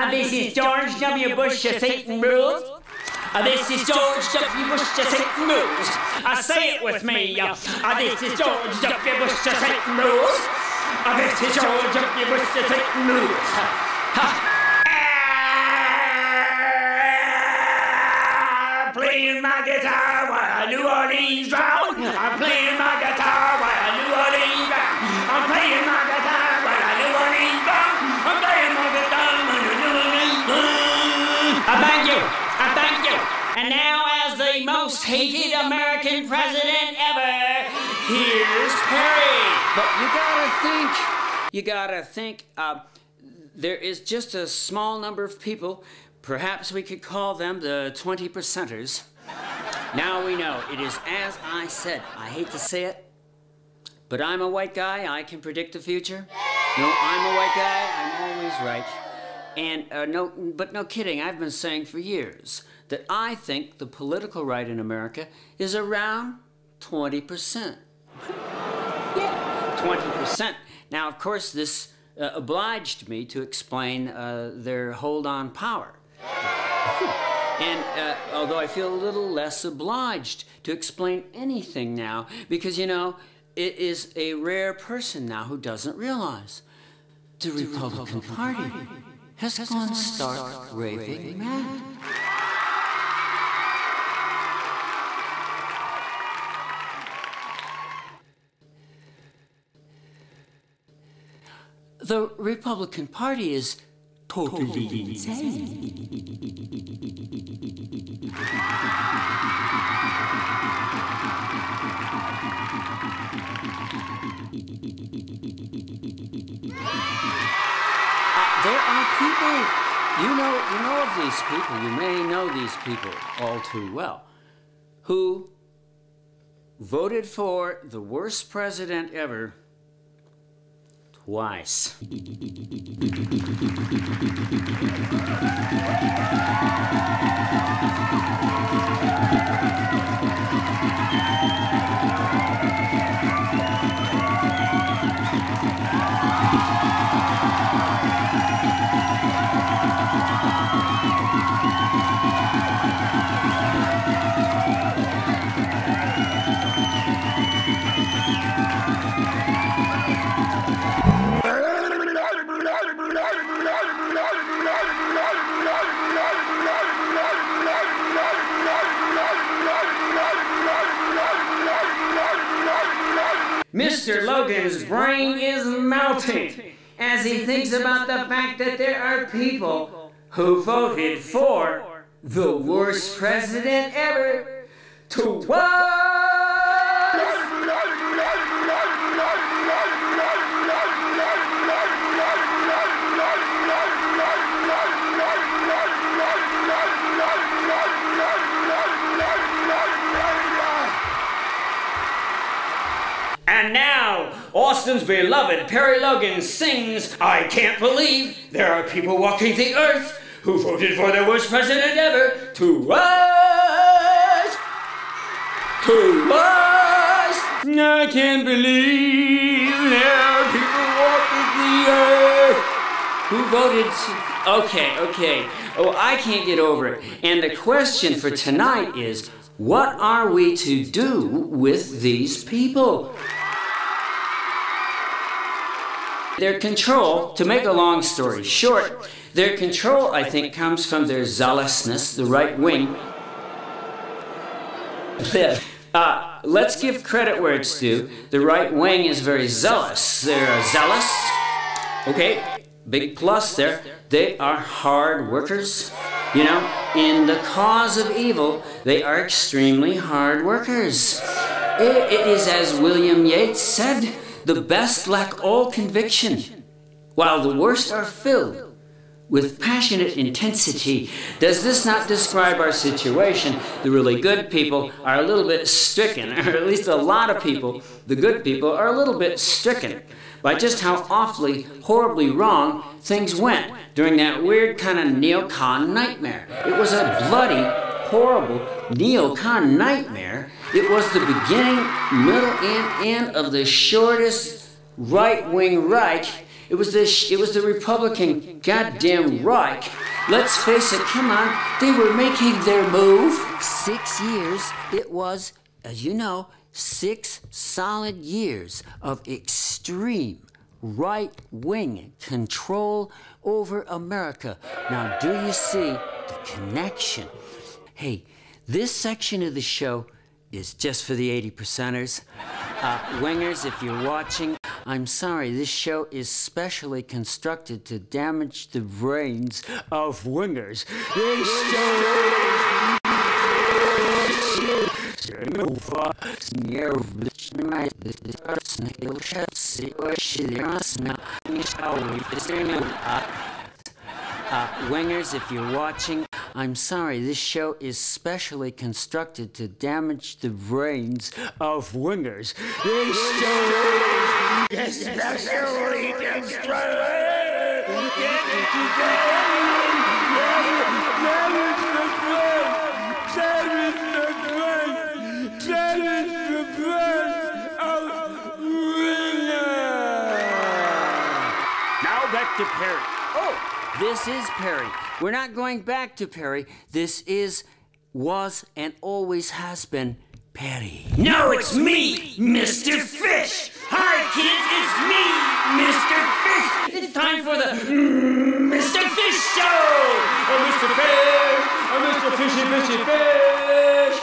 This is George W. Bush, Satan rules. This is George W. Bush, Satan rules. Say it with me. This is George W. Bush, Satan rules. This is George W. Bush, Satan rules. Playing my guitar while New Orleans drown. I'm playing my guitar while New Orleans drown. I'm playing my guitar while New Orleans drown. I'm playing my guitar while New Orleans drown. Thank you. Thank you. And now, as the most hated American president ever, here's Perry. But you gotta think, there is just a small number of people, perhaps we could call them the 20%ers. Now we know, it is as I said. I hate to say it, but I'm a white guy, I can predict the future. No, I'm a white guy, I'm always right. And no kidding, I've been saying for years that I think the political right in America is around 20%. Yeah, 20%. Now, of course, this obliged me to explain their hold on power. And although I feel a little less obliged to explain anything now, because, you know, it is a rare person now who doesn't realize the Republican Party has gone stark raving mad. The Republican Party is totally insane. There are people, you know of these people, you may know these people all too well, who voted for the worst president ever twice. Mr. Logan's brain is melting as he thinks about the fact that there are people who voted for the worst president ever twice. And now, Austin's beloved Perry Logan sings, I can't believe there are people walking the earth who voted for the worst president ever twice. Twice. I can't believe there are people walking the earth who voted. Okay. Oh, I can't get over it. And the question for tonight is, what are we to do with these people? Their control, to make a long story short, their control, I think, comes from their zealousness, the right wing. Let's give credit where it's due. The right wing is very zealous. They're zealous. Okay, big plus there. They are hard workers. You know, in the cause of evil, they are extremely hard workers. It is as William Yeats said, the best lack all conviction, while the worst are filled with passionate intensity. Does this not describe our situation? The really good people are a little bit stricken, or at least a lot of people, the good people, are a little bit stricken by just how awfully, horribly wrong things went during that weird kind of neocon nightmare. It was a bloody, horrible neocon nightmare. It was the beginning, middle, and end of the shortest right-wing Reich It was the Republican goddamn Reich. Let's face it, come on, they were making their move. 6 years, it was, as you know, 6 solid years of extreme right-wing control over America. Now, do you see the connection? Hey, this section of the show is just for the 80%ers. Wingers, if you're watching, I'm sorry, this show is specially constructed to damage the brains of wingers. This show wingers, if you're watching, I'm sorry, this show is specially constructed to damage the brains of wingers. This show is specially constructed. Now back to Perry. Oh, this is Perry. We're not going back to Perry. This was, and always has been Perry. No, it's me, Mr. Fish. Hi, kids, it's me, Mr. Fish. It's time for the Mr. Fish Show. Oh, Mr. Fish, oh, Mr. Fishy, Fishy Fish.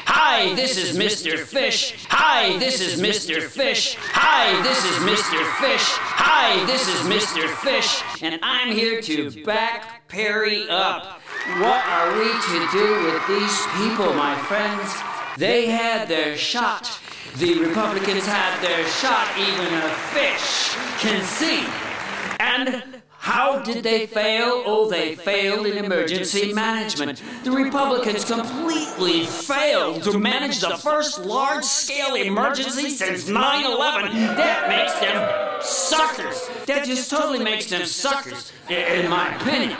Hi, this is Mr. Fish. Hi, this is Mr. Fish. Hi, this is Mr. Fish. Hi, this is Mr. Fish. And I'm here to back Perry up. What are we to do with these people, my friends? They had their shot. The Republicans had their shot, even a fish can see. And how did they fail? Oh, they failed in emergency management. The Republicans completely failed to manage the first large-scale emergency since 9/11. That makes them suckers. That just totally makes them suckers, in my opinion.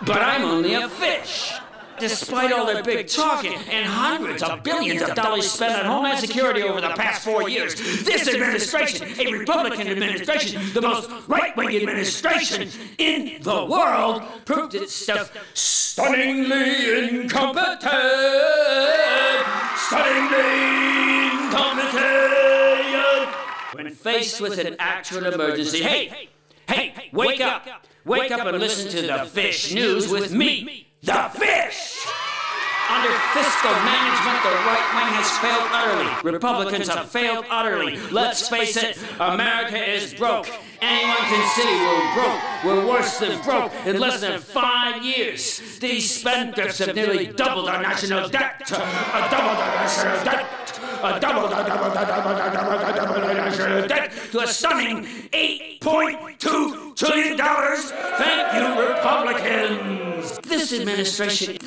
But I'm only a fish. Despite all their big talking and hundreds of billions of dollars spent on Homeland Security over the past 4 years, this administration, a Republican administration, the most right-wing administration in the world, proved itself stunningly incompetent. Stunningly incompetent. When faced with an actual emergency, hey, wake up. Wake up and listen to the Fish News with me, the Fish! Under fiscal management, the right wing has failed utterly. Republicans have failed utterly. Let's face it, America is broke. Anyone can see we're broke. We're worse than broke. In less than 5 years, these spendthrifts have nearly doubled our national debt. Doubled our national debt. Doubled our national debt to a stunning $8.2 trillion. Thank you, Republicans. This administration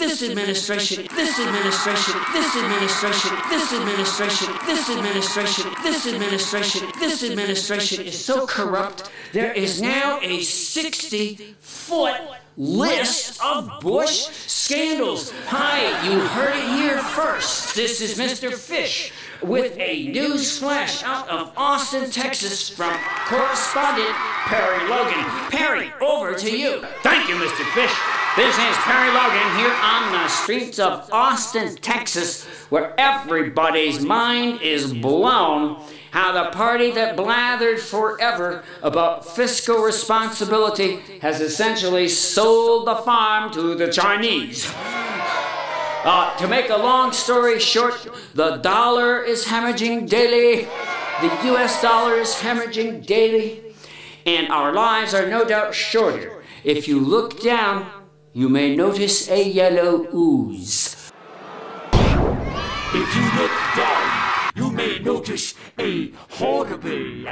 is so corrupt. There is now a 60-foot list of Bush scandals. Hi, you heard it here first. This is Mr. Fish with a news flash out of Austin, Texas from correspondent Perry Logan. Perry, over to you. Thank you, Mr. Fish. This is Perry Logan here on the streets of Austin, Texas, where everybody's mind is blown how the party that blathered forever about fiscal responsibility has essentially sold the farm to the Chinese. To make a long story short, the dollar is hemorrhaging daily, the US dollar is hemorrhaging daily, and our lives are no doubt shorter. If you look down, you may notice a yellow ooze. If you look down, you may notice a horrible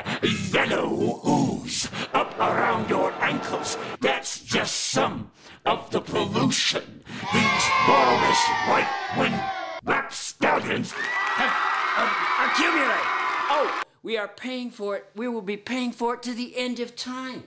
yellow ooze up around your ankles. That's just some of the pollution these lawless right-wing rapscallions have accumulated. Oh, we are paying for it. We will be paying for it to the end of time.